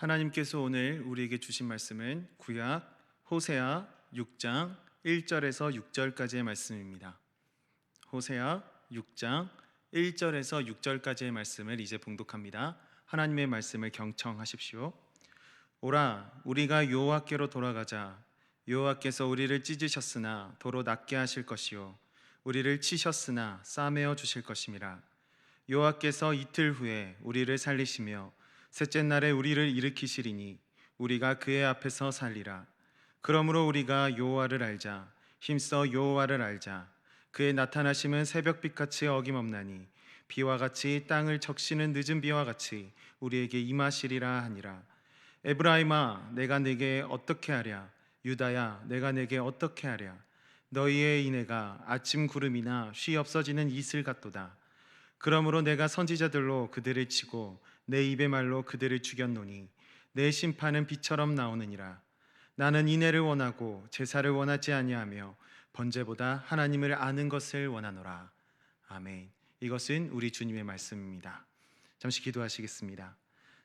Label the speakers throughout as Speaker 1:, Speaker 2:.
Speaker 1: 하나님께서 오늘 우리에게 주신 말씀은 구약 호세아 6장 1절에서 6절까지의 말씀입니다. 호세아 6장 1절에서 6절까지의 말씀을 이제 봉독합니다. 하나님의 말씀을 경청하십시오. 오라, 우리가 여호와께로 돌아가자. 여호와께서 우리를 찢으셨으나 도로 낫게 하실 것이요 우리를 치셨으나 싸매어 주실 것임이라. 여호와께서 이틀 후에 우리를 살리시며 셋째 날에 우리를 일으키시리니 우리가 그의 앞에서 살리라. 그러므로 우리가 여호와를 알자. 힘써 여호와를 알자. 그의 나타나심은 새벽빛같이 어김없나니 비와 같이 땅을 적시는 늦은 비와 같이 우리에게 임하시리라 하니라. 에브라임아, 내가 네게 어떻게 하랴? 유다야, 내가 네게 어떻게 하랴? 너희의 인애가 아침 구름이나 쉬 없어지는 이슬 같도다. 그러므로 내가 선지자들로 그들을 치고 내 입의 말로 그들을 죽였노니 내 심판은 비처럼 나오느니라. 나는 인애를 원하고 제사를 원하지 아니하며 번제보다 하나님을 아는 것을 원하노라. 아멘. 이것은 우리 주님의 말씀입니다. 잠시 기도하시겠습니다.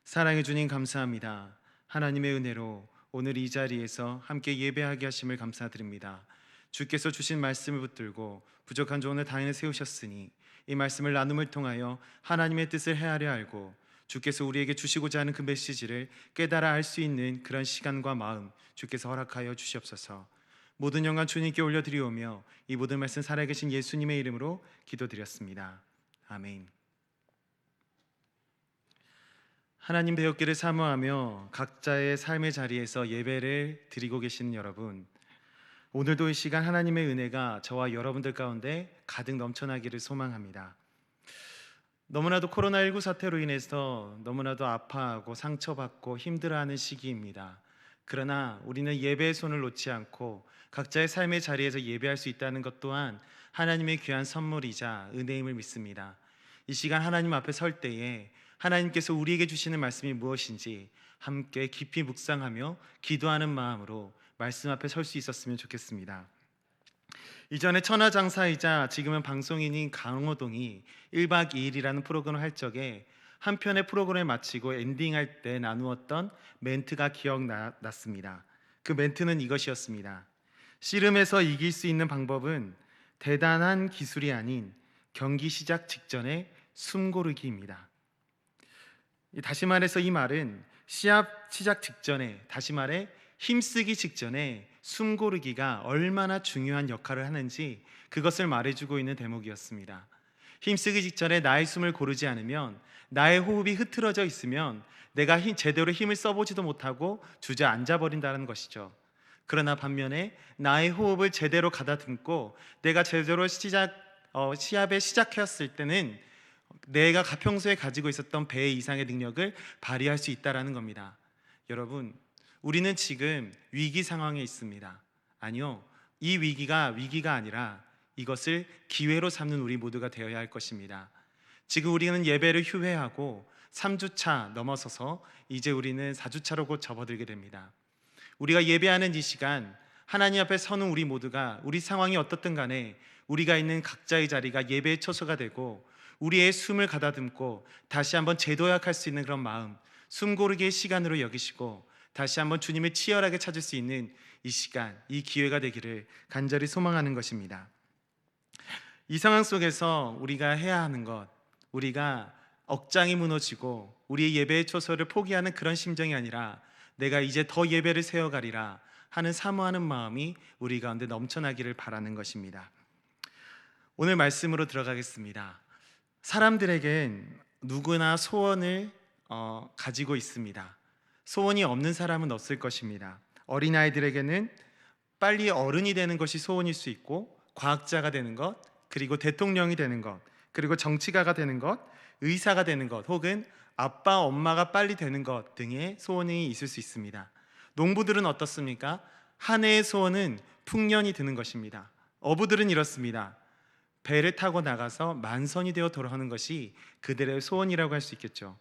Speaker 1: 사랑의 주님, 감사합니다. 하나님의 은혜로 오늘 이 자리에서 함께 예배하게 하심을 감사드립니다. 주께서 주신 말씀을 붙들고 부족한 조언을 당연히 세우셨으니 이 말씀을 나눔을 통하여 하나님의 뜻을 헤아려 알고 주께서 우리에게 주시고자 하는 그 메시지를 깨달아 알 수 있는 그런 시간과 마음 주께서 허락하여 주시옵소서. 모든 영광 주님께 올려드리오며 이 모든 말씀 살아계신 예수님의 이름으로 기도드렸습니다. 아멘. 하나님 배우기를 사모하며 각자의 삶의 자리에서 예배를 드리고 계시는 여러분, 오늘도 이 시간 하나님의 은혜가 저와 여러분들 가운데 가득 넘쳐나기를 소망합니다. 너무나도 코로나19 사태로 인해서 너무나도 아파하고 상처받고 힘들어하는 시기입니다. 그러나 우리는 예배의 손을 놓지 않고 각자의 삶의 자리에서 예배할 수 있다는 것 또한 하나님의 귀한 선물이자 은혜임을 믿습니다. 이 시간 하나님 앞에 설 때에 하나님께서 우리에게 주시는 말씀이 무엇인지 함께 깊이 묵상하며 기도하는 마음으로 말씀 앞에 설 수 있었으면 좋겠습니다. 이전에 천하장사이자 지금은 방송인인 강호동이 1박 2일이라는 프로그램을 할 적에 한 편의 프로그램을 마치고 엔딩할 때 나누었던 멘트가 기억났습니다. 그 멘트는 이것이었습니다. 씨름에서 이길 수 있는 방법은 대단한 기술이 아닌 경기 시작 직전에 숨 고르기입니다. 다시 말해서 이 말은 시합 시작 직전에, 다시 말해 힘쓰기 직전에 숨 고르기가 얼마나 중요한 역할을 하는지 그것을 말해주고 있는 대목이었습니다. 힘쓰기 직전에 나의 숨을 고르지 않으면, 나의 호흡이 흐트러져 있으면 내가 제대로 힘을 써보지도 못하고 주저앉아 버린다는 것이죠. 그러나 반면에 나의 호흡을 제대로 가다듬고 내가 제대로 시합에 시작했을 때는 내가 평소에 가지고 있었던 배 이상의 능력을 발휘할 수 있다는 겁니다. 여러분, 우리는 지금 위기 상황에 있습니다. 아니요, 이 위기가 아니라 이것을 기회로 삼는 우리 모두가 되어야 할 것입니다. 지금 우리는 예배를 휴회하고 3주차 넘어서서 이제 우리는 4주차로 곧 접어들게 됩니다. 우리가 예배하는 이 시간, 하나님 앞에 서는 우리 모두가 우리 상황이 어떻든 간에 우리가 있는 각자의 자리가 예배의 처소가 되고 우리의 숨을 가다듬고 다시 한번 재도약할 수 있는 그런 마음, 숨 고르기의 시간으로 여기시고 다시 한번 주님을 치열하게 찾을 수 있는 이 시간, 이 기회가 되기를 간절히 소망하는 것입니다. 이 상황 속에서 우리가 해야 하는 것, 우리가 억장이 무너지고 우리의 예배의 초소를 포기하는 그런 심정이 아니라 내가 이제 더 예배를 세워가리라 하는 사모하는 마음이 우리 가운데 넘쳐나기를 바라는 것입니다. 오늘 말씀으로 들어가겠습니다. 사람들에겐 누구나 소원을 가지고 있습니다. 소원이 없는 사람은 없을 것입니다. 어린아이들에게는 빨리 어른이 되는 것이 소원일 수 있고, 과학자가 되는 것, 그리고 대통령이 되는 것, 그리고 정치가가 되는 것, 의사가 되는 것, 혹은 아빠, 엄마가 빨리 되는 것 등의 소원이 있을 수 있습니다. 농부들은 어떻습니까? 한 해의 소원은 풍년이 드는 것입니다. 어부들은 이렇습니다. 배를 타고 나가서 만선이 되어 돌아오는 것이 그들의 소원이라고 할 수 있겠죠.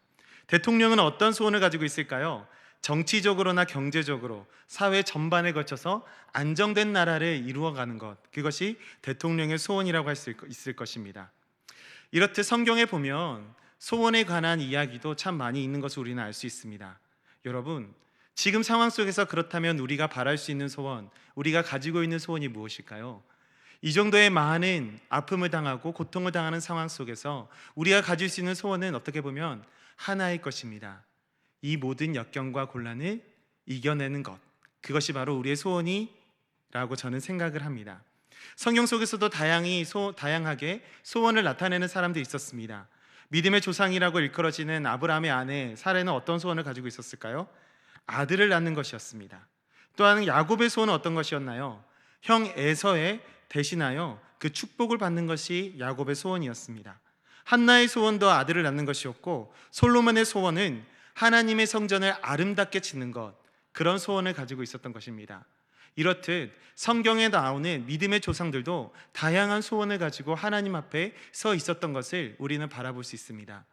Speaker 1: 대통령은 어떤 소원을 가지고 있을까요? 정치적으로나 경제적으로 사회 전반에 걸쳐서 안정된 나라를 이루어가는 것, 그것이 대통령의 소원이라고 할 수 있을 것입니다. 이렇듯 성경에 보면 소원에 관한 이야기도 참 많이 있는 것을 우리는 알 수 있습니다. 여러분, 지금 상황 속에서 그렇다면 우리가 바랄 수 있는 소원, 우리가 가지고 있는 소원이 무엇일까요? 이 정도의 많은 아픔을 당하고 고통을 당하는 상황 속에서 우리가 가질 수 있는 소원은 어떻게 보면 하나일 것입니다. 이 모든 역경과 곤란을 이겨내는 것, 그것이 바로 우리의 소원이라고 저는 생각을 합니다. 성경 속에서도 다양하게 소원을 나타내는 사람들이 있었습니다. 믿음의 조상이라고 일컬어지는 아브라함의 아내 사레는 어떤 소원을 가지고 있었을까요? 아들을 낳는 것이었습니다. 또한 야곱의 소원은 어떤 것이었나요? 형 에서에 대신하여 그 축복을 받는 것이 야곱의 소원이었습니다. 한나의 소원도 아들을 낳는 것이었고, 솔로몬의 소원은 하나님의 성전을 아름답게 짓는 것, 그런 소원을 가지고 있었던 것입니다. 이렇듯 성경에 나오는 믿음의 조상들도 다양한 소원을 가지고 하나님 앞에 서 있었던 것을 우리는 바라볼 수 있습니다.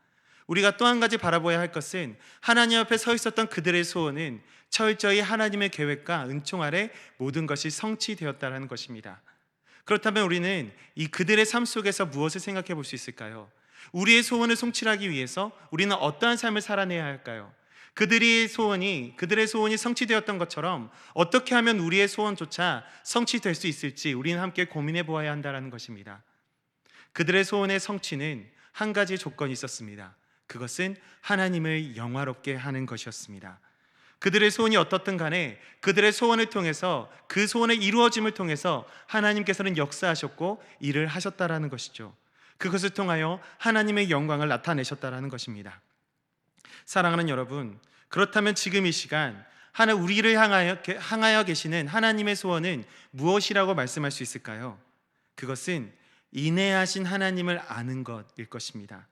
Speaker 1: 우리가 또 한 가지 바라봐야 할 것은 하나님 앞에 서 있었던 그들의 소원은 철저히 하나님의 계획과 은총 아래 모든 것이 성취되었다는 것입니다. 그렇다면 우리는 이 그들의 삶 속에서 무엇을 생각해 볼 수 있을까요? 우리의 소원을 성취하기 위해서 우리는 어떠한 삶을 살아내야 할까요? 그들의 소원이 성취되었던 것처럼 어떻게 하면 우리의 소원조차 성취될 수 있을지 우리는 함께 고민해 보아야 한다는 것입니다. 그들의 소원의 성취는 한 가지 조건이 있었습니다. 그것은 하나님을 영화롭게 하는 것이었습니다. 그들의 소원이 어떻든 간에 그들의 소원을 통해서, 그 소원의 이루어짐을 통해서 하나님께서는 역사하셨고 일을 하셨다라는 것이죠. 그것을 통하여 하나님의 영광을 나타내셨다라는 것입니다. 사랑하는 여러분, 그렇다면 지금 이 시간 우리를 향하여 계시는 하나님의 소원은 무엇이라고 말씀할 수 있을까요? 그것은 인내하신 하나님을 아는 것일 것입니다.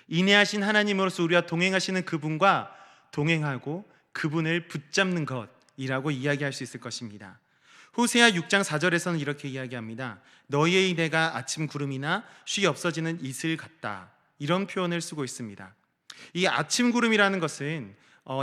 Speaker 1: 인내하신 하나님으로서 우리와 동행하시는 그분과 동행하고 그분을 붙잡는 것이라고 이야기할 수 있을 것입니다. 호세아 6장 4절에서는 이렇게 이야기합니다. 너희의 인내가 아침 구름이나 쉬 없어지는 이슬 같다, 이런 표현을 쓰고 있습니다. 이 아침 구름이라는 것은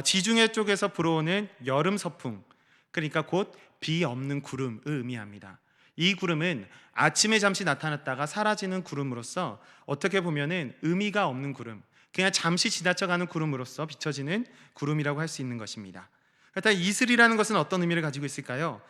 Speaker 1: 지중해 쪽에서 불어오는 여름 서풍, 그러니까 곧 비 없는 구름을 의미합니다. 이 구름은 아침에 잠시 나타났다가 사라지는 구름으로서 어떻게 보면은 의미가 없는 구름, 그냥 잠시 지나쳐가는 구름으로서 비춰지는 구름이라고 할 수 있는 것입니다. 그렇다면 이슬이라는 것은 어떤 의미를 가지고 있을까요?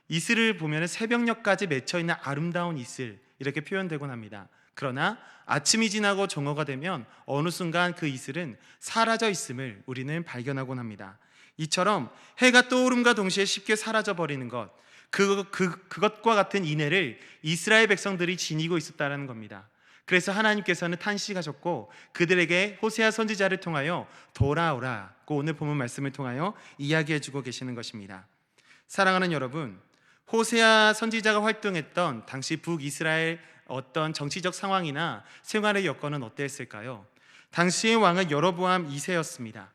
Speaker 1: 이슬을 보면 새벽녘까지 맺혀있는 아름다운 이슬, 이렇게 표현되곤 합니다. 그러나 아침이 지나고 정오가 되면 어느 순간 그 이슬은 사라져 있음을 우리는 발견하곤 합니다. 이처럼 해가 떠오름과 동시에 쉽게 사라져버리는 것, 그것과 같은 인내를 이스라엘 백성들이 지니고 있었다는 겁니다. 그래서 하나님께서는 탄식하셨고 그들에게 호세아 선지자를 통하여 돌아오라고 오늘 본문 말씀을 통하여 이야기해주고 계시는 것입니다. 사랑하는 여러분, 호세아 선지자가 활동했던 당시 북이스라엘 어떤 정치적 상황이나 생활의 여건은 어땠을까요? 당시의 왕은 여로보암 2세였습니다.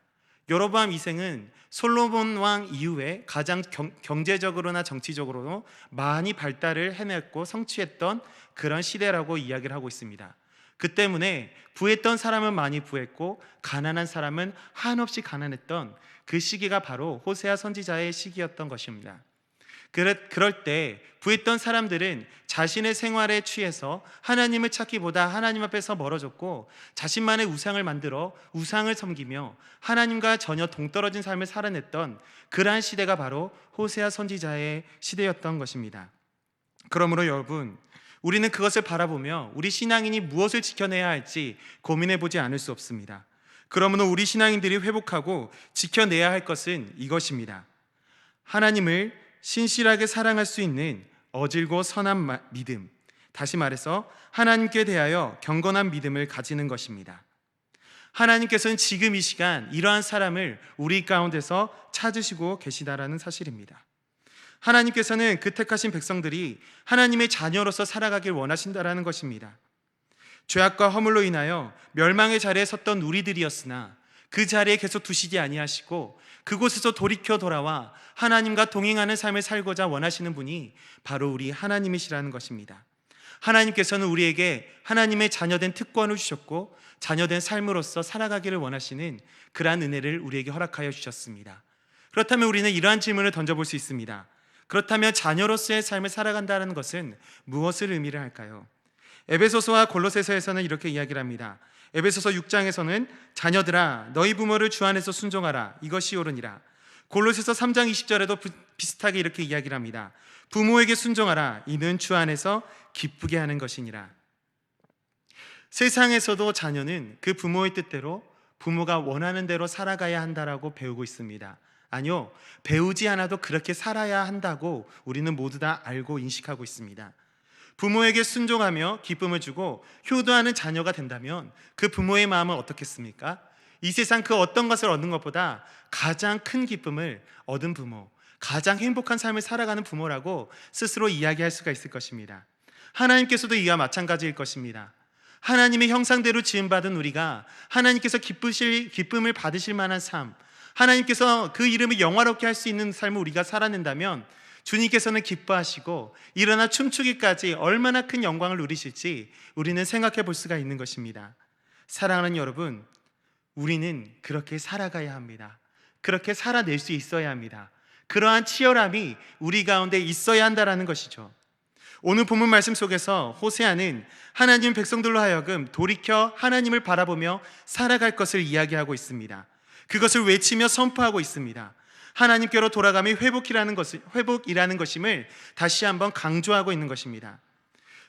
Speaker 1: 여로보암 2세는 솔로몬 왕 이후에 가장 경제적으로나 정치적으로 많이 발달을 해냈고 성취했던 그런 시대라고 이야기를 하고 있습니다. 그 때문에 부했던 사람은 많이 부했고 가난한 사람은 한없이 가난했던 그 시기가 바로 호세아 선지자의 시기였던 것입니다. 그럴 때 부했던 사람들은 자신의 생활에 취해서 하나님을 찾기보다 하나님 앞에서 멀어졌고 자신만의 우상을 만들어 우상을 섬기며 하나님과 전혀 동떨어진 삶을 살아냈던 그러한 시대가 바로 호세아 선지자의 시대였던 것입니다. 그러므로 여러분, 우리는 그것을 바라보며 우리 신앙인이 무엇을 지켜내야 할지 고민해보지 않을 수 없습니다. 그러므로 우리 신앙인들이 회복하고 지켜내야 할 것은 이것입니다. 하나님을 신실하게 사랑할 수 있는 어질고 선한 믿음, 다시 말해서 하나님께 대하여 경건한 믿음을 가지는 것입니다. 하나님께서는 지금 이 시간 이러한 사람을 우리 가운데서 찾으시고 계시다라는 사실입니다. 하나님께서는 그 택하신 백성들이 하나님의 자녀로서 살아가길 원하신다라는 것입니다. 죄악과 허물로 인하여 멸망의 자리에 섰던 우리들이었으나 그 자리에 계속 두시지 아니하시고 그곳에서 돌이켜 돌아와 하나님과 동행하는 삶을 살고자 원하시는 분이 바로 우리 하나님이시라는 것입니다. 하나님께서는 우리에게 하나님의 자녀된 특권을 주셨고 자녀된 삶으로서 살아가기를 원하시는 그러한 은혜를 우리에게 허락하여 주셨습니다. 그렇다면 우리는 이러한 질문을 던져볼 수 있습니다. 그렇다면 자녀로서의 삶을 살아간다는 것은 무엇을 의미를 할까요? 에베소서와 골로새서에서는 이렇게 이야기를 합니다. 에베소서 6장에서는 자녀들아 너희 부모를 주 안에서 순종하라 이것이 옳으니라. 골로새서 3장 20절에도 비슷하게 이렇게 이야기를 합니다. 부모에게 순종하라 이는 주 안에서 기쁘게 하는 것이니라. 세상에서도 자녀는 그 부모의 뜻대로 부모가 원하는 대로 살아가야 한다라고 배우고 있습니다. 아니요, 배우지 않아도 그렇게 살아야 한다고 우리는 모두 다 알고 인식하고 있습니다. 부모에게 순종하며 기쁨을 주고 효도하는 자녀가 된다면 그 부모의 마음은 어떻겠습니까? 이 세상 그 어떤 것을 얻는 것보다 가장 큰 기쁨을 얻은 부모, 가장 행복한 삶을 살아가는 부모라고 스스로 이야기할 수가 있을 것입니다. 하나님께서도 이와 마찬가지일 것입니다. 하나님의 형상대로 지음받은 우리가 하나님께서 기쁨을 받으실 만한 삶, 하나님께서 그 이름을 영화롭게 할 수 있는 삶을 우리가 살아낸다면 주님께서는 기뻐하시고 일어나 춤추기까지 얼마나 큰 영광을 누리실지 우리는 생각해 볼 수가 있는 것입니다. 사랑하는 여러분, 우리는 그렇게 살아가야 합니다. 그렇게 살아낼 수 있어야 합니다. 그러한 치열함이 우리 가운데 있어야 한다는 것이죠. 오늘 본문 말씀 속에서 호세아는 하나님 백성들로 하여금 돌이켜 하나님을 바라보며 살아갈 것을 이야기하고 있습니다. 그것을 외치며 선포하고 있습니다. 하나님께로 돌아감이 회복이라는 것임을 다시 한번 강조하고 있는 것입니다.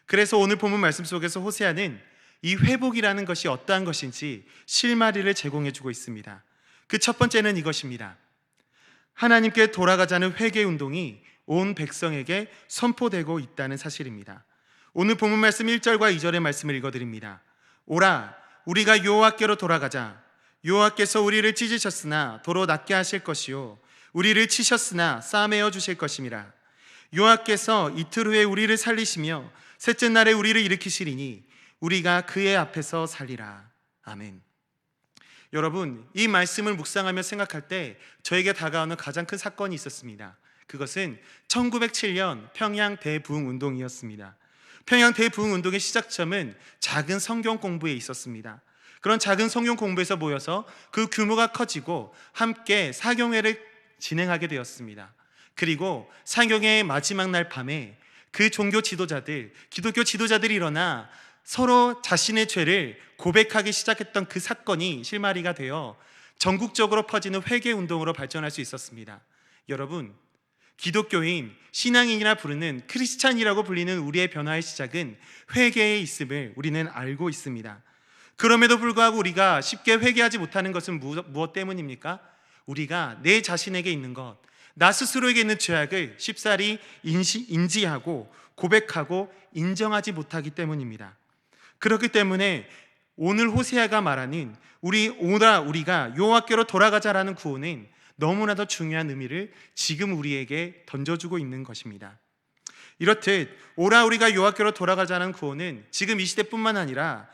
Speaker 1: 그래서 오늘 본문 말씀 속에서 호세아는 이 회복이라는 것이 어떠한 것인지 실마리를 제공해주고 있습니다. 그 첫 번째는 이것입니다. 하나님께 돌아가자는 회개운동이 온 백성에게 선포되고 있다는 사실입니다. 오늘 본문 말씀 1절과 2절의 말씀을 읽어드립니다. 오라 우리가 여호와께로 돌아가자. 여호와께서 우리를 찢으셨으나 도로 낫게 하실 것이요 우리를 치셨으나 싸매어 주실 것임이라. 여호와께서 이틀 후에 우리를 살리시며 셋째 날에 우리를 일으키시리니 우리가 그의 앞에서 살리라. 아멘. 여러분, 이 말씀을 묵상하며 생각할 때 저에게 다가오는 가장 큰 사건이 있었습니다. 그것은 1907년 평양 대부흥운동이었습니다. 평양 대부흥운동의 시작점은 작은 성경 공부에 있었습니다. 그런 작은 성경 공부에서 모여서 그 규모가 커지고 함께 사경회를 진행하게 되었습니다. 그리고 사경회의 마지막 날 밤에 그 종교 지도자들, 기독교 지도자들이 일어나 서로 자신의 죄를 고백하기 시작했던 그 사건이 실마리가 되어 전국적으로 퍼지는 회개운동으로 발전할 수 있었습니다. 여러분, 기독교인, 신앙인이라 부르는 크리스찬이라고 불리는 우리의 변화의 시작은 회개에 있음을 우리는 알고 있습니다. 그럼에도 불구하고 우리가 쉽게 회개하지 못하는 것은 무엇 때문입니까? 우리가 내 자신에게 있는 것, 나 스스로에게 있는 죄악을 쉽사리 인지하고 고백하고 인정하지 못하기 때문입니다. 그렇기 때문에 오늘 호세아가 말하는 우리가 여호와께로 돌아가자라는 구호는 너무나도 중요한 의미를 지금 우리에게 던져주고 있는 것입니다. 이렇듯 오라 우리가 여호와께로 돌아가자는 구호는 지금 이 시대뿐만 아니라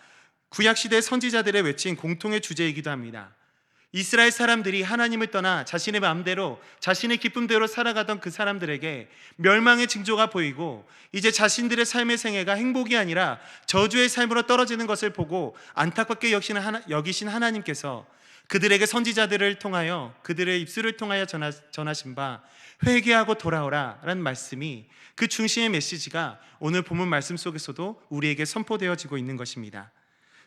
Speaker 1: 구약시대 선지자들의 외친 공통의 주제이기도 합니다. 이스라엘 사람들이 하나님을 떠나 자신의 마음대로 자신의 기쁨대로 살아가던 그 사람들에게 멸망의 징조가 보이고 이제 자신들의 삶의 생애가 행복이 아니라 저주의 삶으로 떨어지는 것을 보고 안타깝게 여기신 하나님께서 그들에게 선지자들을 통하여 그들의 입술을 통하여 전하신 바 회개하고 돌아오라 라는 말씀이 그 중심의 메시지가 오늘 본문 말씀 속에서도 우리에게 선포되어지고 있는 것입니다.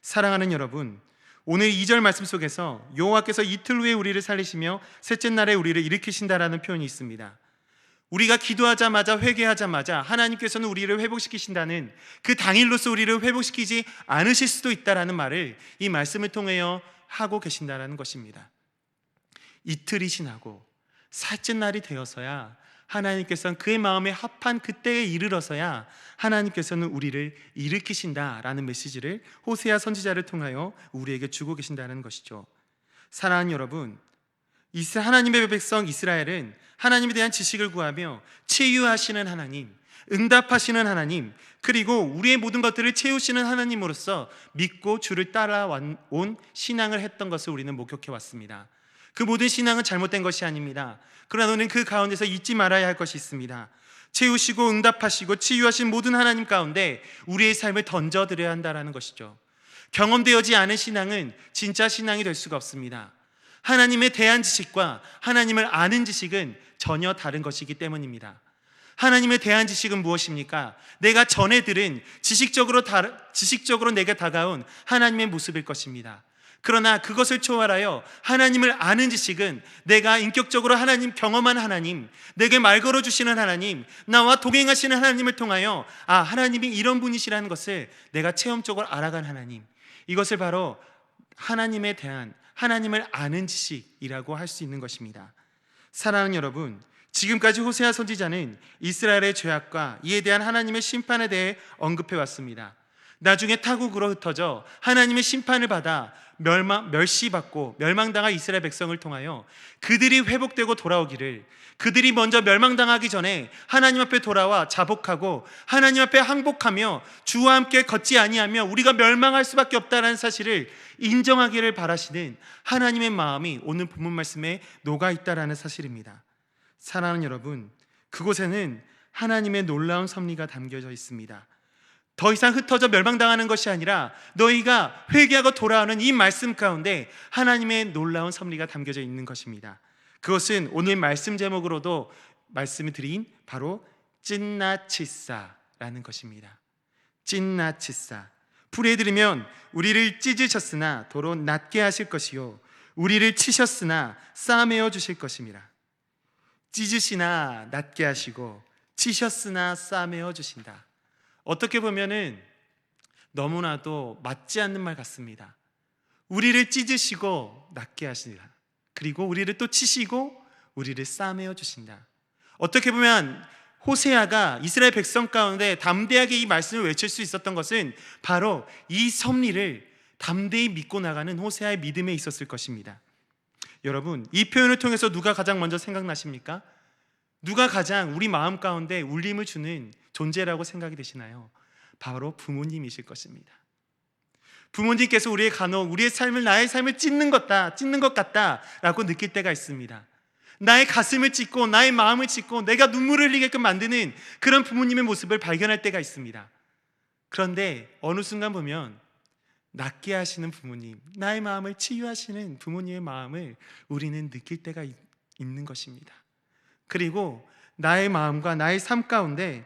Speaker 1: 사랑하는 여러분, 오늘 2절 말씀 속에서 여호와께서 이틀 후에 우리를 살리시며 셋째 날에 우리를 일으키신다라는 표현이 있습니다. 우리가 기도하자마자 회개하자마자 하나님께서는 우리를 회복시키신다는 그 당일로서 우리를 회복시키지 않으실 수도 있다라는 말을 이 말씀을 통하여 하고 계신다라는 것입니다. 이틀이 지나고 셋째 날이 되어서야 하나님께서는 그의 마음에 합한 그때에 이르러서야 하나님께서는 우리를 일으키신다라는 메시지를 호세아 선지자를 통하여 우리에게 주고 계신다는 것이죠. 사랑하는 여러분, 하나님의 백성 이스라엘은 하나님에 대한 지식을 구하며 치유하시는 하나님, 응답하시는 하나님, 그리고 우리의 모든 것들을 채우시는 하나님으로서 믿고 주를 따라온 신앙을 했던 것을 우리는 목격해 왔습니다. 그 모든 신앙은 잘못된 것이 아닙니다. 그러나 우리는 그 가운데서 잊지 말아야 할 것이 있습니다. 채우시고 응답하시고 치유하신 모든 하나님 가운데 우리의 삶을 던져드려야 한다는 것이죠. 경험되어지 않은 신앙은 진짜 신앙이 될 수가 없습니다. 하나님에 대한 지식과 하나님을 아는 지식은 전혀 다른 것이기 때문입니다. 하나님에 대한 지식은 무엇입니까? 내가 전에 들은 지식적으로 내게 다가온 하나님의 모습일 것입니다. 그러나 그것을 초월하여 하나님을 아는 지식은 내가 인격적으로 하나님 경험한 하나님, 내게 말 걸어주시는 하나님, 나와 동행하시는 하나님을 통하여 하나님이 이런 분이시라는 것을 내가 체험적으로 알아간 하나님, 이것을 바로 하나님에 대한 하나님을 아는 지식이라고 할 수 있는 것입니다. 사랑하는 여러분, 지금까지 호세아 선지자는 이스라엘의 죄악과 이에 대한 하나님의 심판에 대해 언급해 왔습니다. 나중에 타국으로 흩어져 하나님의 심판을 받아 멸시받고 멸망당할 이스라엘 백성을 통하여 그들이 회복되고 돌아오기를, 그들이 먼저 멸망당하기 전에 하나님 앞에 돌아와 자복하고 하나님 앞에 항복하며 주와 함께 걷지 아니하며 우리가 멸망할 수밖에 없다는 사실을 인정하기를 바라시는 하나님의 마음이 오늘 본문 말씀에 녹아 있다라는 사실입니다. 사랑하는 여러분, 그곳에는 하나님의 놀라운 섭리가 담겨져 있습니다. 더 이상 흩어져 멸망당하는 것이 아니라 너희가 회개하고 돌아오는 이 말씀 가운데 하나님의 놀라운 섭리가 담겨져 있는 것입니다. 그것은 오늘 말씀 제목으로도 말씀을 드린 바로 찐나치사라는 것입니다. 찐나치사. 풀이해 드리면 우리를 찢으셨으나 도로 낫게 하실 것이요 우리를 치셨으나 싸매어 주실 것입니다. 찢으시나 낫게 하시고 치셨으나 싸매어 주신다. 어떻게 보면은 너무나도 맞지 않는 말 같습니다. 우리를 찢으시고 낫게 하시라. 그리고 우리를 또 치시고 우리를 싸매어 주신다. 어떻게 보면 호세아가 이스라엘 백성 가운데 담대하게 이 말씀을 외칠 수 있었던 것은 바로 이 섭리를 담대히 믿고 나가는 호세아의 믿음에 있었을 것입니다. 여러분, 이 표현을 통해서 누가 가장 먼저 생각나십니까? 누가 가장 우리 마음 가운데 울림을 주는 존재라고 생각이 되시나요? 바로 부모님이실 것입니다. 부모님께서 우리의 삶을, 나의 삶을 찢는 것 같다라고 느낄 때가 있습니다. 나의 가슴을 찢고 나의 마음을 찢고 내가 눈물을 흘리게끔 만드는 그런 부모님의 모습을 발견할 때가 있습니다. 그런데 어느 순간 보면 낫게 하시는 부모님, 나의 마음을 치유하시는 부모님의 마음을 우리는 느낄 때가 있는 것입니다. 그리고 나의 마음과 나의 삶 가운데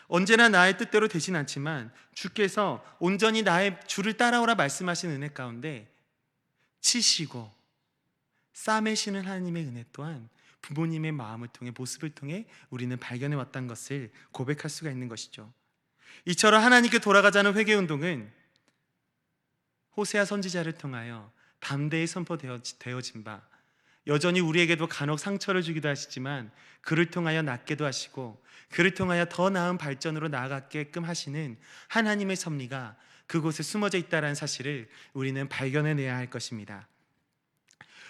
Speaker 1: 언제나 나의 뜻대로 되진 않지만 주께서 온전히 나의 주를 따라오라 말씀하시는 은혜 가운데 치시고 싸매시는 하나님의 은혜 또한 부모님의 마음을 통해, 모습을 통해 우리는 발견해 왔다는 것을 고백할 수가 있는 것이죠. 이처럼 하나님께 돌아가자는 회개운동은 호세아 선지자를 통하여 담대히 선포되어진 바, 여전히 우리에게도 간혹 상처를 주기도 하시지만 그를 통하여 낫게도 하시고 그를 통하여 더 나은 발전으로 나아가게끔 하시는 하나님의 섭리가 그곳에 숨어져 있다는 사실을 우리는 발견해내야 할 것입니다.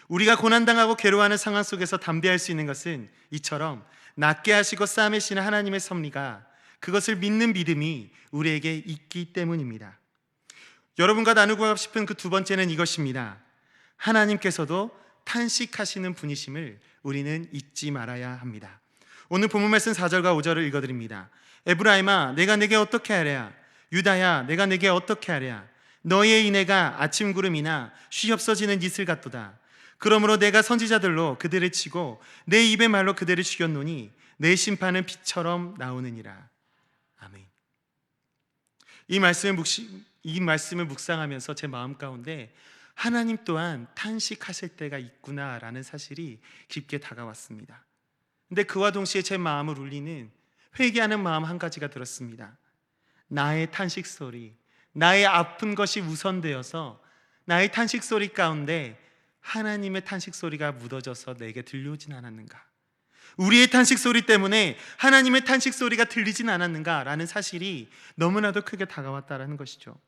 Speaker 1: 우리가 고난당하고 괴로워하는 상황 속에서 담대할 수 있는 것은 이처럼 낫게 하시고 싸매시는 하나님의 섭리가, 그것을 믿는 믿음이 우리에게 있기 때문입니다. 여러분과 나누고 싶은 그 두 번째는 이것입니다. 하나님께서도 탄식하시는 분이심을 우리는 잊지 말아야 합니다. 오늘 본문 말씀 4절과 5절을 읽어드립니다. 에브라임아, 내가 내게 어떻게 하랴? 유다야, 내가 내게 어떻게 하랴? 너희의 인애가 아침 구름이나 쉬 없어지는 이슬 같도다. 그러므로 내가 선지자들로 그들을 치고 내 입의 말로 그들을 죽였노니 내 심판은 비처럼 나오느니라. 아멘. 이 말씀을 묵상하면서 제 마음 가운데 하나님 또한 탄식하실 때가 있구나라는 사실이 깊게 다가왔습니다. 근데 그와 동시에 제 마음을 울리는 회개하는 마음 한 가지가 들었습니다. 나의 탄식 소리, 나의 아픈 것이 우선되어서 나의 탄식 소리 가운데 하나님의 탄식 소리가 묻어져서 내게 들려오진 않았는가? 우리의 탄식 소리 때문에 하나님의 탄식 소리가 들리진 않았는가라는 사실이 너무나도 크게 다가왔다라는 것이죠.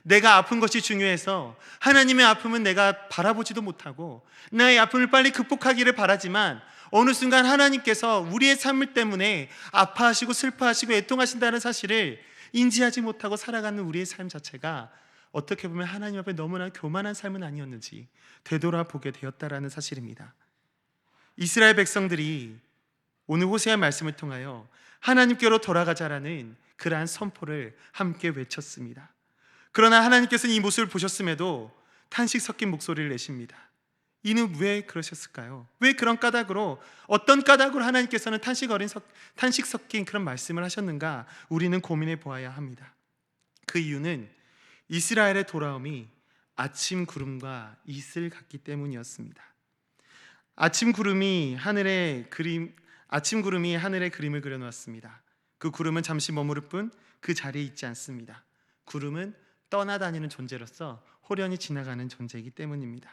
Speaker 1: 내가 아픈 것이 중요해서 하나님의 아픔은 내가 바라보지도 못하고 나의 아픔을 빨리 극복하기를 바라지만 어느 순간 하나님께서 우리의 삶을 때문에 아파하시고 슬퍼하시고 애통하신다는 사실을 인지하지 못하고 살아가는 우리의 삶 자체가 어떻게 보면 하나님 앞에 너무나 교만한 삶은 아니었는지 되돌아보게 되었다라는 사실입니다. 이스라엘 백성들이 오늘 호세아 말씀을 통하여 하나님께로 돌아가자라는 그러한 선포를 함께 외쳤습니다. 그러나 하나님께서는 이 모습을 보셨음에도 탄식 섞인 목소리를 내십니다. 이는 왜 그러셨을까요? 왜 그런 까닭으로, 어떤 까닭으로 하나님께서는 탄식 섞인 그런 말씀을 하셨는가 우리는 고민해 보아야 합니다. 그 이유는 이스라엘의 돌아옴이 아침 구름과 이슬 같기 때문이었습니다. 아침 구름이 하늘의 그림을 그려놓았습니다. 그 구름은 잠시 머무를 뿐 그 자리에 있지 않습니다. 구름은 떠나다니는 존재로서 호련히 지나가는 존재이기 때문입니다.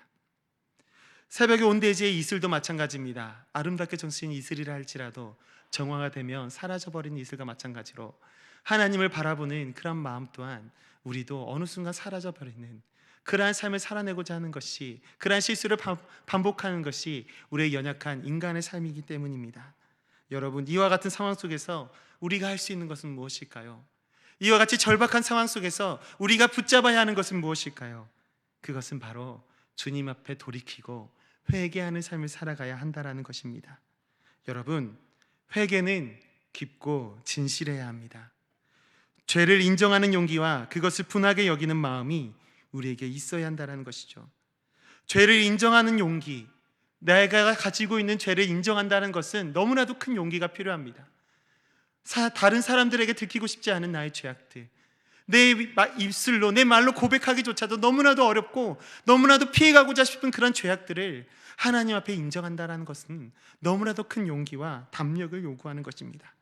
Speaker 1: 새벽의 온 대지의 이슬도 마찬가지입니다. 아름답게 정치인 이슬이라 할지라도 정화가 되면 사라져버리는 이슬과 마찬가지로 하나님을 바라보는 그런 마음 또한 우리도 어느 순간 사라져버리는 그러한 삶을 살아내고자 하는 것이, 그러한 실수를 반복하는 것이 우리의 연약한 인간의 삶이기 때문입니다. 여러분, 이와 같은 상황 속에서 우리가 할 수 있는 것은 무엇일까요? 이와 같이 절박한 상황 속에서 우리가 붙잡아야 하는 것은 무엇일까요? 그것은 바로 주님 앞에 돌이키고 회개하는 삶을 살아가야 한다는 것입니다. 여러분, 회개는 깊고 진실해야 합니다. 죄를 인정하는 용기와 그것을 분하게 여기는 마음이 우리에게 있어야 한다는 것이죠. 죄를 인정하는 용기, 내가 가지고 있는 죄를 인정한다는 것은 너무나도 큰 용기가 필요합니다. 다른 사람들에게 들키고 싶지 않은 나의 죄악들, 내 입술로, 내 말로 고백하기조차도 너무나도 어렵고 너무나도 피해가고자 싶은 그런 죄악들을 하나님 앞에 인정한다는 것은 너무나도 큰 용기와 담력을 요구하는 것입니다.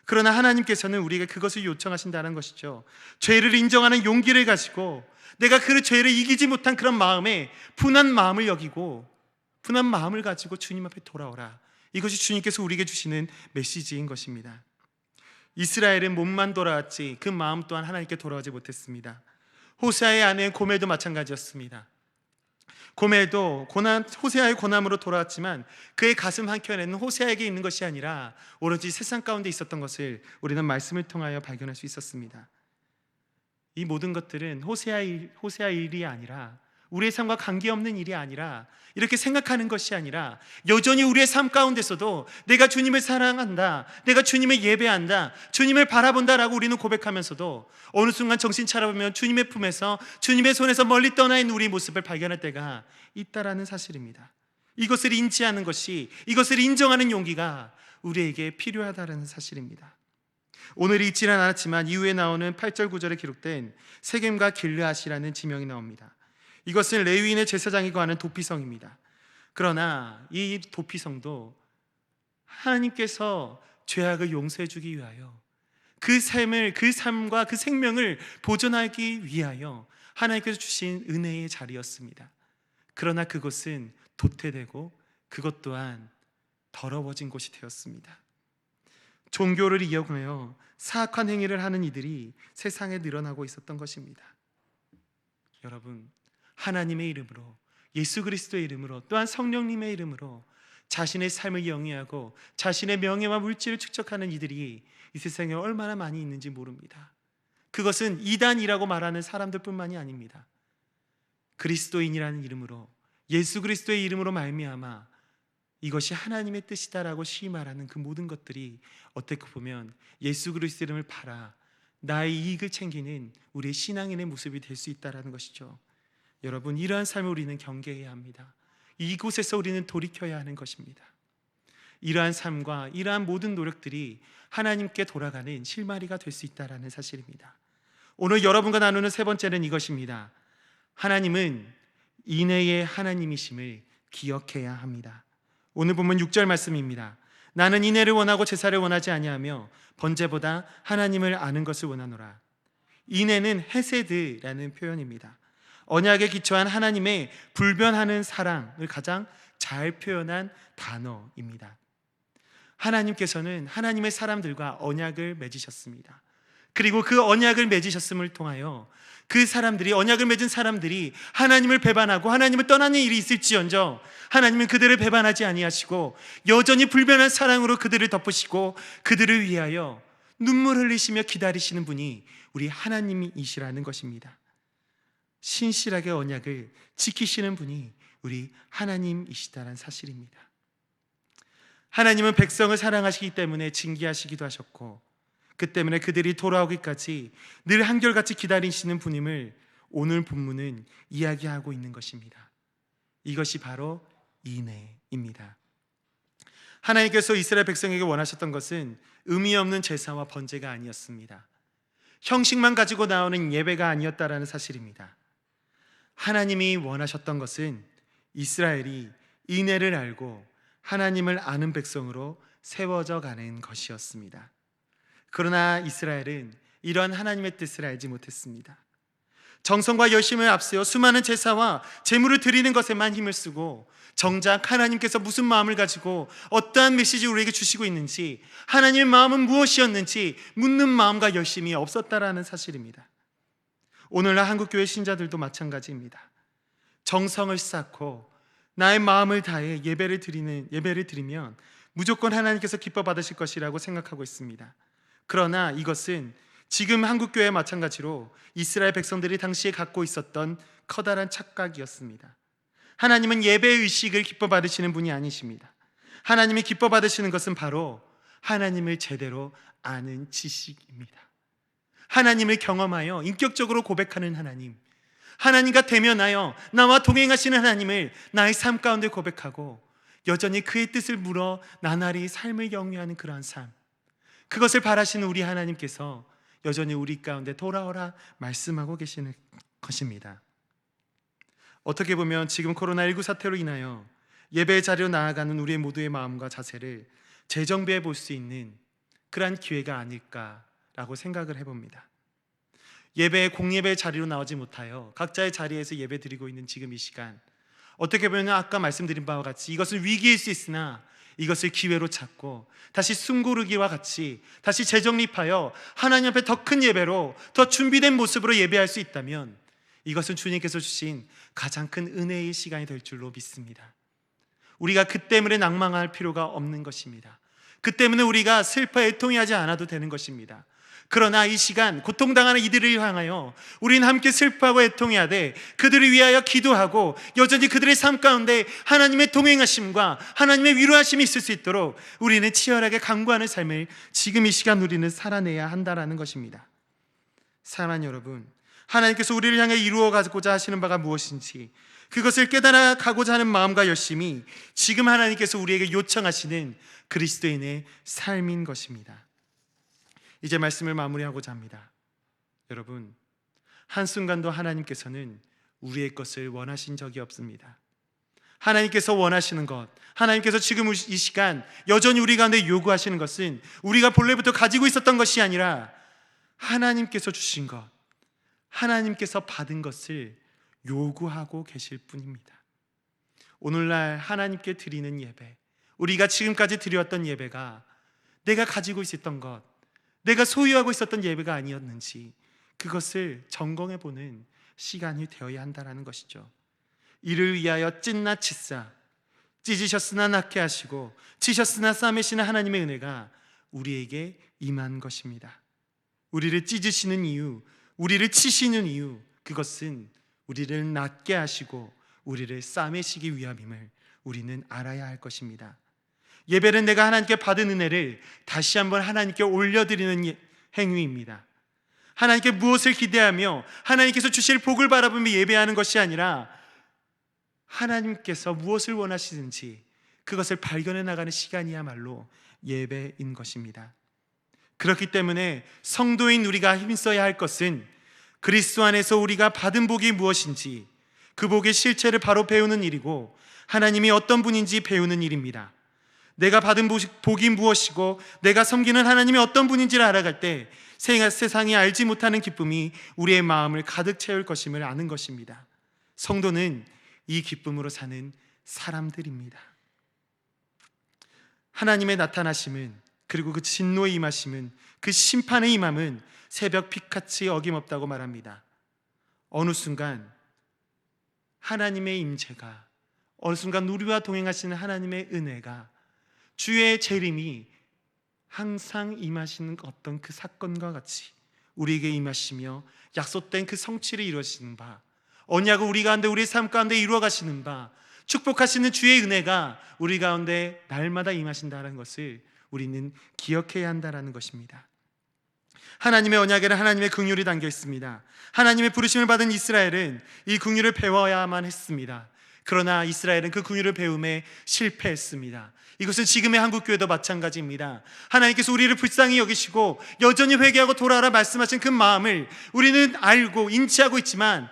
Speaker 1: 그러나 하나님께서는 우리에게 그것을 요청하신다는 것이죠. 죄를 인정하는 용기를 가지고 내가 그 죄를 이기지 못한 그런 마음에 분한 마음을 여기고 분한 마음을 가지고 주님 앞에 돌아오라. 이것이 주님께서 우리에게 주시는 메시지인 것입니다. 이스라엘은 몸만 돌아왔지 그 마음 또한 하나님께 돌아오지 못했습니다. 호세아의 아내 고멜도 마찬가지였습니다. 고멜도 호세아의 고난으로 돌아왔지만 그의 가슴 한켠에는 호세아에게 있는 것이 아니라 오로지 세상 가운데 있었던 것을 우리는 말씀을 통하여 발견할 수 있었습니다. 이 모든 것들은 호세아 일이 아니라, 우리의 삶과 관계없는 일이 아니라, 이렇게 생각하는 것이 아니라 여전히 우리의 삶 가운데서도 내가 주님을 사랑한다, 내가 주님을 예배한다, 주님을 바라본다라고 우리는 고백하면서도 어느 순간 정신 차려보면 주님의 품에서, 주님의 손에서 멀리 떠나 있는 우리의 모습을 발견할 때가 있다라는 사실입니다. 이것을 인지하는 것이, 이것을 인정하는 용기가 우리에게 필요하다는 사실입니다. 오늘 읽지는 않았지만 이후에 나오는 8절 9절에 기록된 세겜과 길르앗이라는 지명이 나옵니다. 이것은 레위인의 제사장이 거하는 도피성입니다. 그러나 이 도피성도 하나님께서 죄악을 용서해 주기 위하여 그 삶과 그 생명을 보존하기 위하여 하나님께서 주신 은혜의 자리였습니다. 그러나 그곳은 도태되고 그것 또한 더러워진 곳이 되었습니다. 종교를 이용하여 사악한 행위를 하는 이들이 세상에 늘어나고 있었던 것입니다. 여러분, 하나님의 이름으로, 예수 그리스도의 이름으로, 또한 성령님의 이름으로 자신의 삶을 영위하고 자신의 명예와 물질을 축적하는 이들이 이 세상에 얼마나 많이 있는지 모릅니다. 그것은 이단이라고 말하는 사람들뿐만이 아닙니다. 그리스도인이라는 이름으로, 예수 그리스도의 이름으로 말미암아 이것이 하나님의 뜻이다라고 시위 말하는 그 모든 것들이 어떻게 보면 예수 그리스도의 이름을 팔아 나의 이익을 챙기는 우리의 신앙인의 모습이 될 수 있다는 것이죠. 여러분, 이러한 삶을 우리는 경계해야 합니다. 이곳에서 우리는 돌이켜야 하는 것입니다. 이러한 삶과 이러한 모든 노력들이 하나님께 돌아가는 실마리가 될 수 있다는 사실입니다. 오늘 여러분과 나누는 세 번째는 이것입니다. 하나님은 인애의 하나님이심을 기억해야 합니다. 오늘 보면 6절 말씀입니다. 나는 인애를 원하고 제사를 원하지 아니하며 번제보다 하나님을 아는 것을 원하노라. 인애는 헤세드라는 표현입니다. 언약에 기초한 하나님의 불변하는 사랑을 가장 잘 표현한 단어입니다. 하나님께서는 하나님의 사람들과 언약을 맺으셨습니다. 그리고 그 언약을 맺으셨음을 통하여 그 사람들이, 언약을 맺은 사람들이 하나님을 배반하고 하나님을 떠나는 일이 있을지언정 하나님은 그들을 배반하지 아니하시고 여전히 불변한 사랑으로 그들을 덮으시고 그들을 위하여 눈물 흘리시며 기다리시는 분이 우리 하나님이시라는 것입니다. 신실하게 언약을 지키시는 분이 우리 하나님이시다는 사실입니다. 하나님은 백성을 사랑하시기 때문에 징계하시기도 하셨고 그 때문에 그들이 돌아오기까지 늘 한결같이 기다리시는 분임을 오늘 본문은 이야기하고 있는 것입니다. 이것이 바로 인애입니다. 하나님께서 이스라엘 백성에게 원하셨던 것은 의미 없는 제사와 번제가 아니었습니다. 형식만 가지고 나오는 예배가 아니었다라는 사실입니다. 하나님이 원하셨던 것은 이스라엘이 인애를 알고 하나님을 아는 백성으로 세워져 가는 것이었습니다. 그러나 이스라엘은 이런 하나님의 뜻을 알지 못했습니다. 정성과 열심을 앞세워 수많은 제사와 제물을 드리는 것에만 힘을 쓰고 정작 하나님께서 무슨 마음을 가지고 어떠한 메시지를 우리에게 주시고 있는지, 하나님의 마음은 무엇이었는지 묻는 마음과 열심이 없었다라는 사실입니다. 오늘날 한국교회 신자들도 마찬가지입니다. 정성을 쌓고 나의 마음을 다해 예배를 드리면 무조건 하나님께서 기뻐 받으실 것이라고 생각하고 있습니다. 그러나 이것은 지금 한국교회와 마찬가지로 이스라엘 백성들이 당시에 갖고 있었던 커다란 착각이었습니다. 하나님은 예배의 의식을 기뻐 받으시는 분이 아니십니다. 하나님이 기뻐 받으시는 것은 바로 하나님을 제대로 아는 지식입니다. 하나님을 경험하여 인격적으로 고백하는 하나님, 하나님과 대면하여 나와 동행하시는 하나님을 나의 삶 가운데 고백하고 여전히 그의 뜻을 물어 나날이 삶을 영위하는 그러한 삶, 그것을 바라시는 우리 하나님께서 여전히 우리 가운데 돌아오라 말씀하고 계시는 것입니다. 어떻게 보면 지금 코로나19 사태로 인하여 예배의 자리로 나아가는 우리의 모두의 마음과 자세를 재정비해 볼 수 있는 그러한 기회가 아닐까라고 생각을 해봅니다. 예배의 공예배의 자리로 나오지 못하여 각자의 자리에서 예배 드리고 있는 지금 이 시간, 어떻게 보면 아까 말씀드린 바와 같이 이것을 위기일 수 있으나 이것을 기회로 찾고 다시 숨고르기와 같이 다시 재정립하여 하나님 앞에 더 큰 예배로, 더 준비된 모습으로 예배할 수 있다면 이것은 주님께서 주신 가장 큰 은혜의 시간이 될 줄로 믿습니다. 우리가 그 때문에 낭망할 필요가 없는 것입니다. 그 때문에 우리가 슬퍼 애통해하지 않아도 되는 것입니다. 그러나 이 시간 고통당하는 이들을 향하여 우리는 함께 슬퍼하고 애통해야 돼. 그들을 위하여 기도하고 여전히 그들의 삶 가운데 하나님의 동행하심과 하나님의 위로하심이 있을 수 있도록 우리는 치열하게 강구하는 삶을 지금 이 시간 우리는 살아내야 한다는 것입니다. 사랑하는 여러분, 하나님께서 우리를 향해 이루어 가고자 하시는 바가 무엇인지 그것을 깨달아 가고자 하는 마음과 열심이 지금 하나님께서 우리에게 요청하시는 그리스도인의 삶인 것입니다. 이제 말씀을 마무리하고자 합니다. 여러분, 한순간도 하나님께서는 우리의 것을 원하신 적이 없습니다. 하나님께서 원하시는 것, 하나님께서 지금 이 시간 여전히 우리 가운데 요구하시는 것은 우리가 본래부터 가지고 있었던 것이 아니라 하나님께서 주신 것, 하나님께서 받은 것을 요구하고 계실 뿐입니다. 오늘날 하나님께 드리는 예배, 우리가 지금까지 드려왔던 예배가 내가 가지고 있었던 것, 내가 소유하고 있었던 예배가 아니었는지 그것을 점검해보는 시간이 되어야 한다는 것이죠. 이를 위하여 찢나 치사, 찢으셨으나 낫게 하시고 치셨으나 싸매시는 하나님의 은혜가 우리에게 임한 것입니다. 우리를 찢으시는 이유, 우리를 치시는 이유, 그것은 우리를 낫게 하시고 우리를 싸매시기 위함임을 우리는 알아야 할 것입니다. 예배는 내가 하나님께 받은 은혜를 다시 한번 하나님께 올려드리는 행위입니다. 하나님께 무엇을 기대하며 하나님께서 주실 복을 바라보며 예배하는 것이 아니라 하나님께서 무엇을 원하시는지 그것을 발견해 나가는 시간이야말로 예배인 것입니다. 그렇기 때문에 성도인 우리가 힘써야 할 것은 그리스도 안에서 우리가 받은 복이 무엇인지 그 복의 실체를 바로 배우는 일이고 하나님이 어떤 분인지 배우는 일입니다. 내가 받은 복이 무엇이고 내가 섬기는 하나님이 어떤 분인지를 알아갈 때 세상이 알지 못하는 기쁨이 우리의 마음을 가득 채울 것임을 아는 것입니다. 성도는 이 기쁨으로 사는 사람들입니다. 하나님의 나타나심은, 그리고 그 진노의 임하심은, 그 심판의 임함은 새벽 빛같이 어김없다고 말합니다. 어느 순간 하나님의 임재가, 어느 순간 우리와 동행하시는 하나님의 은혜가, 주의 재림이 항상 임하시는 어떤 그 사건과 같이 우리에게 임하시며 약속된 그 성취를 이루어지는 바, 언약을 우리 가운데, 우리의 삶 가운데 이루어 가시는 바, 축복하시는 주의 은혜가 우리 가운데 날마다 임하신다는 것을 우리는 기억해야 한다는 것입니다. 하나님의 언약에는 하나님의 긍휼이 담겨 있습니다. 하나님의 부르심을 받은 이스라엘은 이 긍휼을 배워야만 했습니다. 그러나 이스라엘은 그 긍휼을 배움에 실패했습니다. 이것은 지금의 한국교회도 마찬가지입니다. 하나님께서 우리를 불쌍히 여기시고 여전히 회개하고 돌아오라 말씀하신 그 마음을 우리는 알고 인지하고 있지만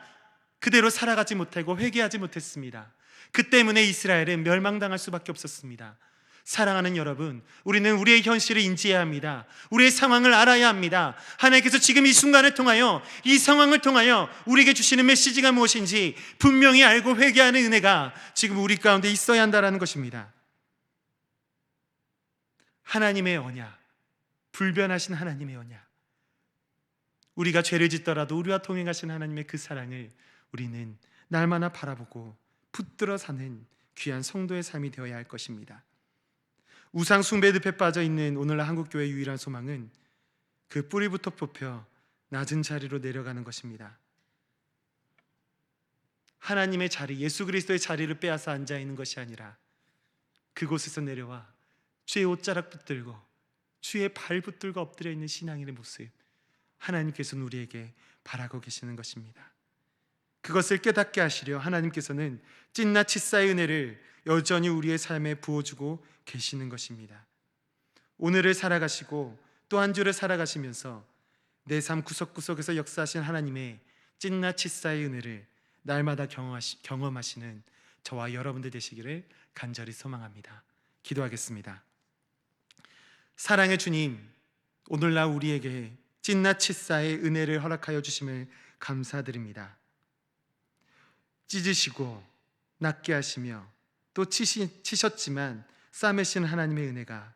Speaker 1: 그대로 살아가지 못하고 회개하지 못했습니다. 그 때문에 이스라엘은 멸망당할 수밖에 없었습니다. 사랑하는 여러분, 우리는 우리의 현실을 인지해야 합니다. 우리의 상황을 알아야 합니다. 하나님께서 지금 이 순간을 통하여, 이 상황을 통하여 우리에게 주시는 메시지가 무엇인지 분명히 알고 회개하는 은혜가 지금 우리 가운데 있어야 한다는 것입니다. 하나님의 언약, 불변하신 하나님의 언약, 우리가 죄를 짓더라도 우리와 동행하신 하나님의 그 사랑을 우리는 날마다 바라보고 붙들어 사는 귀한 성도의 삶이 되어야 할 것입니다. 우상 숭배 늪에 빠져 있는 오늘날 한국교회의 유일한 소망은 그 뿌리부터 뽑혀 낮은 자리로 내려가는 것입니다. 하나님의 자리, 예수 그리스도의 자리를 빼앗아 앉아 있는 것이 아니라 그곳에서 내려와 주의 옷자락 붙들고 주의 발 붙들고 엎드려 있는 신앙인의 모습, 하나님께서는 우리에게 바라고 계시는 것입니다. 그것을 깨닫게 하시려 하나님께서는 찐나 치사의 은혜를 여전히 우리의 삶에 부어주고 계시는 것입니다. 오늘을 살아가시고 또 한 주를 살아가시면서 내 삶 구석구석에서 역사하신 하나님의 찐나 치사의 은혜를 날마다 경험하시는 저와 여러분들 되시기를 간절히 소망합니다. 기도하겠습니다. 사랑의 주님, 오늘날 우리에게 찐나 치사의 은혜를 허락하여 주심을 감사드립니다. 찢으시고 낫게 하시며 또 치셨지만 싸매신 하나님의 은혜가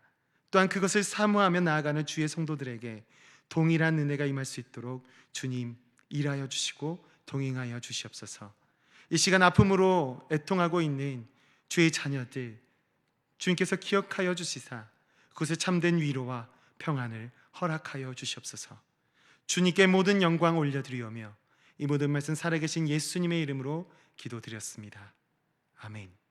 Speaker 1: 또한 그것을 사모하며 나아가는 주의 성도들에게 동일한 은혜가 임할 수 있도록 주님 일하여 주시고 동행하여 주시옵소서. 이 시간 아픔으로 애통하고 있는 주의 자녀들 주님께서 기억하여 주시사 그곳에 참된 위로와 평안을 허락하여 주시옵소서. 주님께 모든 영광 올려드리오며 이 모든 말씀 살아계신 예수님의 이름으로 기도드렸습니다. 아멘.